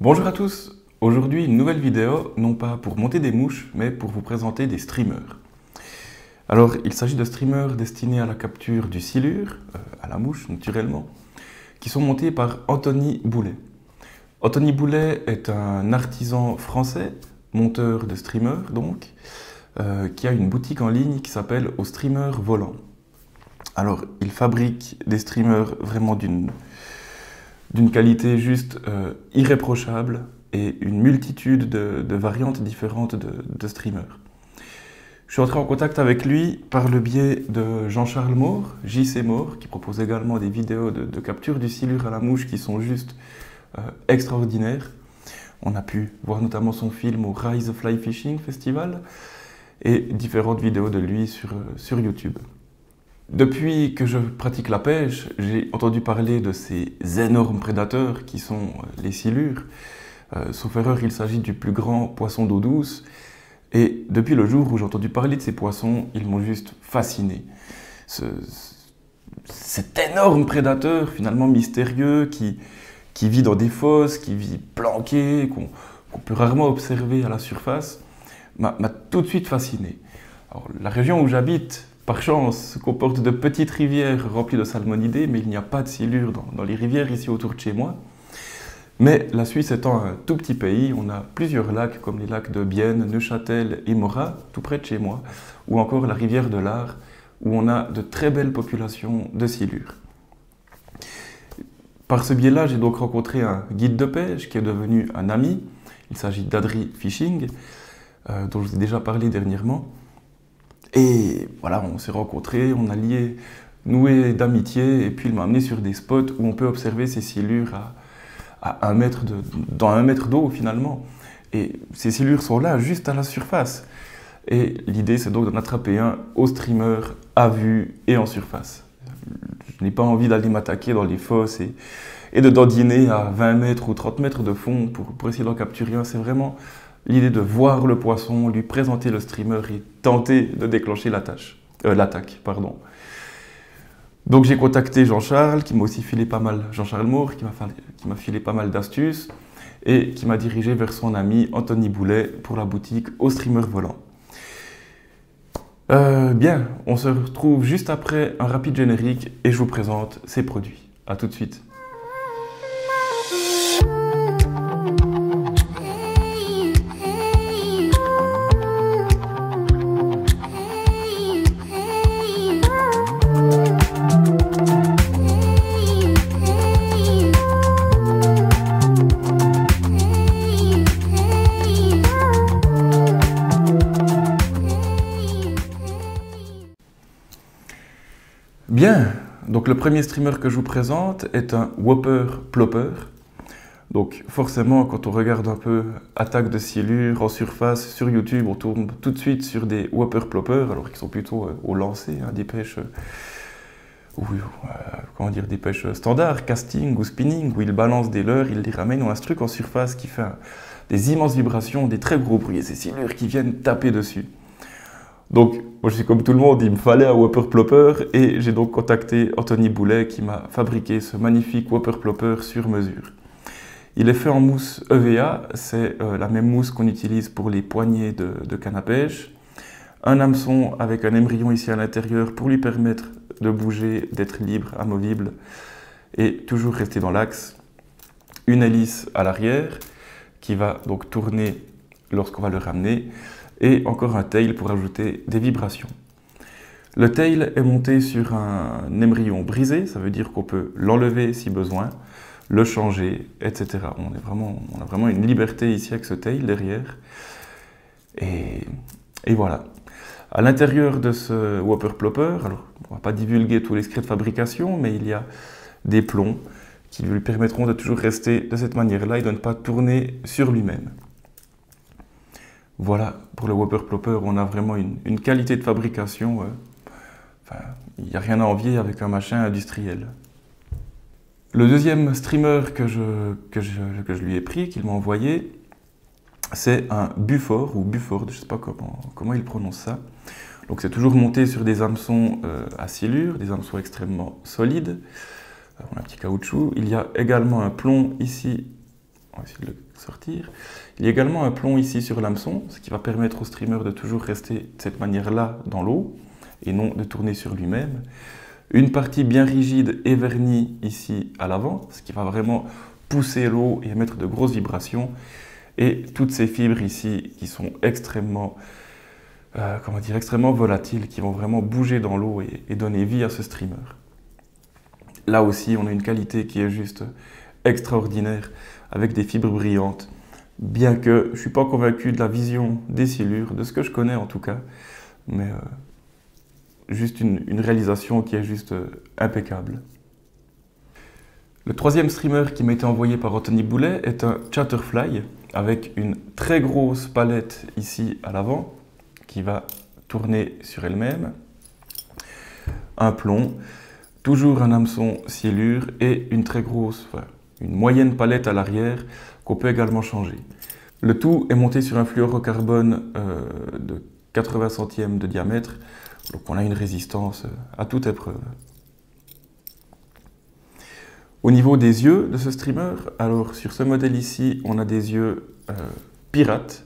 Bonjour à tous, aujourd'hui une nouvelle vidéo, non pas pour monter des mouches, mais pour vous présenter des streamers. Alors il s'agit de streamers destinés à la capture du silure, à la mouche naturellement, qui sont montés par Anthony Boulet. Anthony Boulet est un artisan français, monteur de streamers donc, qui a une boutique en ligne qui s'appelle Au Streamer Volant. Alors il fabrique des streamers vraiment d'une qualité juste irréprochable et une multitude de variantes différentes de streamers. Je suis entré en contact avec lui par le biais de Jean-Charles Maure, JC Maure, qui propose également des vidéos de capture du silure à la mouche qui sont juste extraordinaires. On a pu voir notamment son film au Rise Fly Fishing Festival et différentes vidéos de lui sur YouTube. Depuis que je pratique la pêche, j'ai entendu parler de ces énormes prédateurs qui sont les silures. Sauf erreur, il s'agit du plus grand poisson d'eau douce. Et depuis le jour où j'ai entendu parler de ces poissons, ils m'ont juste fasciné. Cet énorme prédateur, finalement mystérieux, qui vit dans des fosses, qui vit planqué, qu'on peut rarement observer à la surface, m'a tout de suite fasciné. Alors, la région où j'habite, par chance, comporte de petites rivières remplies de salmonidés, mais il n'y a pas de silure dans les rivières ici autour de chez moi. Mais la Suisse étant un tout petit pays, on a plusieurs lacs, comme les lacs de Bienne, Neuchâtel et Morat, tout près de chez moi, ou encore la rivière de l'Ar, où on a de très belles populations de silures. Par ce biais-là, j'ai donc rencontré un guide de pêche qui est devenu un ami. Il s'agit d'Adri Fishing, dont je vous ai déjà parlé dernièrement. Et voilà, on s'est rencontrés, on a noué d'amitié, et puis il m'a amené sur des spots où on peut observer ces silures dans 1 mètre d'eau finalement. Et ces silures sont là, juste à la surface. Et l'idée, c'est donc d'en attraper un au streamer, à vue et en surface. Je n'ai pas envie d'aller m'attaquer dans les fosses et de dandiner à 20 mètres ou 30 mètres de fond pour essayer d'en capturer un. C'est vraiment l'idée de voir le poisson, lui présenter le streamer et tenter de déclencher l'attaque. Donc j'ai contacté Jean-Charles, qui m'a aussi filé pas mal, Jean-Charles Maure, qui m'a filé pas mal d'astuces et qui m'a dirigé vers son ami Anthony Boulet pour la boutique Au Streamer Volant. Bien, on se retrouve juste après un rapide générique et je vous présente ces produits. A tout de suite. Bien, donc le premier streamer que je vous présente est un Whopper Plopper. Donc forcément, quand on regarde un peu attaque de silure en surface sur YouTube, on tombe tout de suite sur des Whopper Plopper, alors qu'ils sont plutôt au lancer, des pêches, des pêches standards, casting ou spinning, où ils balancent des leurres, ils les ramènent. On a ce truc en surface qui fait des immenses vibrations, des très gros bruits, et ces silures qui viennent taper dessus. Donc, moi je suis comme tout le monde, il me fallait un Whopper Plopper et j'ai donc contacté Anthony Boulet qui m'a fabriqué ce magnifique Whopper Plopper sur mesure. Il est fait en mousse EVA, c'est la même mousse qu'on utilise pour les poignées de canne à pêche. Un hameçon avec un émerillon ici à l'intérieur pour lui permettre de bouger, d'être libre, amovible et toujours rester dans l'axe. Une hélice à l'arrière qui va donc tourner lorsqu'on va le ramener. Et encore un tail pour ajouter des vibrations. Le tail est monté sur un émerillon brisé, ça veut dire qu'on peut l'enlever si besoin, le changer, etc. On a vraiment une liberté ici avec ce tail derrière. Et voilà. À l'intérieur de ce Whopper Plopper, alors on ne va pas divulguer tous les secrets de fabrication, mais il y a des plombs qui lui permettront de toujours rester de cette manière-là et de ne pas tourner sur lui-même. Voilà, pour le Whopper Plopper, on a vraiment une qualité de fabrication. Il n'y a rien à envier avec un machin industriel. Le deuxième streamer que je lui ai pris, qu'il m'a envoyé, c'est un Buford, ou Buford, je ne sais pas comment il prononce ça. Donc c'est toujours monté sur des hameçons à silure, des hameçons extrêmement solides. On a un petit caoutchouc. Il y a également un plomb ici On va essayer de le sortir. Il y a également un plomb ici sur l'hameçon, ce qui va permettre au streamer de toujours rester de cette manière-là dans l'eau et non de tourner sur lui-même. Une partie bien rigide et vernie ici à l'avant, ce qui va vraiment pousser l'eau et émettre de grosses vibrations. Et toutes ces fibres ici qui sont extrêmement volatiles, qui vont vraiment bouger dans l'eau et donner vie à ce streamer. Là aussi, on a une qualité qui est juste extraordinaire, avec des fibres brillantes, bien que je ne suis pas convaincu de la vision des silures, de ce que je connais en tout cas, mais juste une réalisation qui est juste impeccable. Le troisième streamer qui m'a été envoyé par Anthony Boulet est un Chatterfly, avec une très grosse palette ici à l'avant, qui va tourner sur elle-même, un plomb, toujours un hameçon silure et une très grosse, une moyenne palette à l'arrière qu'on peut également changer. Le tout est monté sur un fluorocarbone de 80 centièmes de diamètre, donc on a une résistance à toute épreuve. Au niveau des yeux de ce streamer, alors sur ce modèle ici, on a des yeux pirates.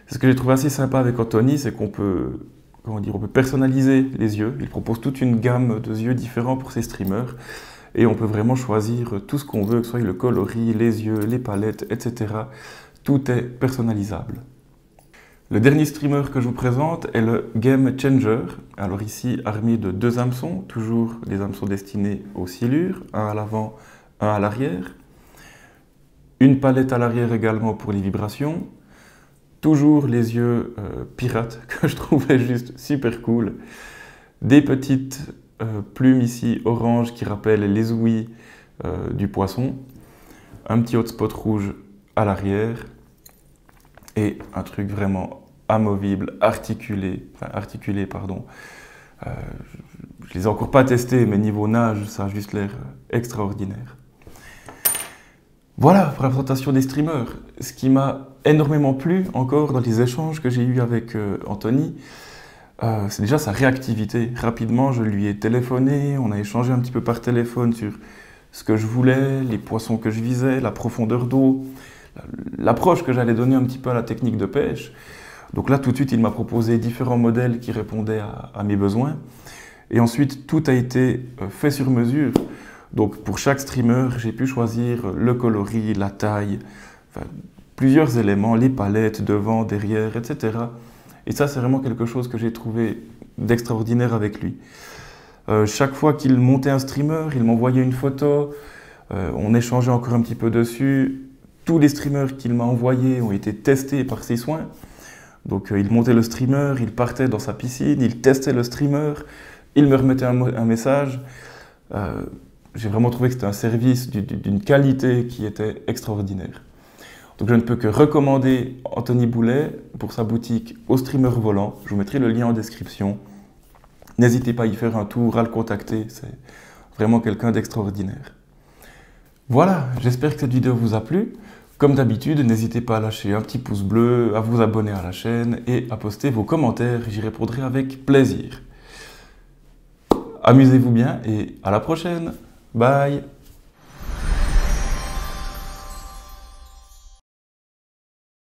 Ce que j'ai trouvé assez sympa avec Anthony, c'est qu'on peut, on peut personnaliser les yeux. Il propose toute une gamme de yeux différents pour ses streamers. Et on peut vraiment choisir tout ce qu'on veut, que ce soit le coloris, les yeux, les palettes, etc. Tout est personnalisable. Le dernier streamer que je vous présente est le Game Changer. Alors ici, armé de 2 hameçons, toujours des hameçons destinés aux silures, un à l'avant, un à l'arrière. Une palette à l'arrière également pour les vibrations. Toujours les yeux pirates, que je trouvais juste super cool. Des petites plumes ici orange qui rappellent les ouïes du poisson. Un petit hotspot rouge à l'arrière. Et un truc vraiment amovible, articulé. Je les ai encore pas testés, mais niveau nage, ça a juste l'air extraordinaire. Voilà pour la présentation des streamers. Ce qui m'a énormément plu encore dans les échanges que j'ai eus avec Anthony, c'est déjà sa réactivité. Rapidement, je lui ai téléphoné, on a échangé un petit peu par téléphone sur ce que je voulais, les poissons que je visais, la profondeur d'eau, l'approche que j'allais donner un petit peu à la technique de pêche. Donc là, tout de suite, il m'a proposé différents modèles qui répondaient à mes besoins. Et ensuite, tout a été fait sur mesure. Donc pour chaque streamer, j'ai pu choisir le coloris, la taille, plusieurs éléments, les palettes, devant, derrière, etc. Et ça, c'est vraiment quelque chose que j'ai trouvé d'extraordinaire avec lui. Chaque fois qu'il montait un streamer, il m'envoyait une photo, on échangeait encore un petit peu dessus. Tous les streamers qu'il m'a envoyés ont été testés par ses soins. Donc il montait le streamer, il partait dans sa piscine, il testait le streamer, il me remettait un message. J'ai vraiment trouvé que c'était un service d'une qualité qui était extraordinaire. Donc je ne peux que recommander Anthony Boulet pour sa boutique Au Streamer Volant. Je vous mettrai le lien en description. N'hésitez pas à y faire un tour, à le contacter. C'est vraiment quelqu'un d'extraordinaire. Voilà, j'espère que cette vidéo vous a plu. Comme d'habitude, n'hésitez pas à lâcher un petit pouce bleu, à vous abonner à la chaîne et à poster vos commentaires. J'y répondrai avec plaisir. Amusez-vous bien et à la prochaine. Bye!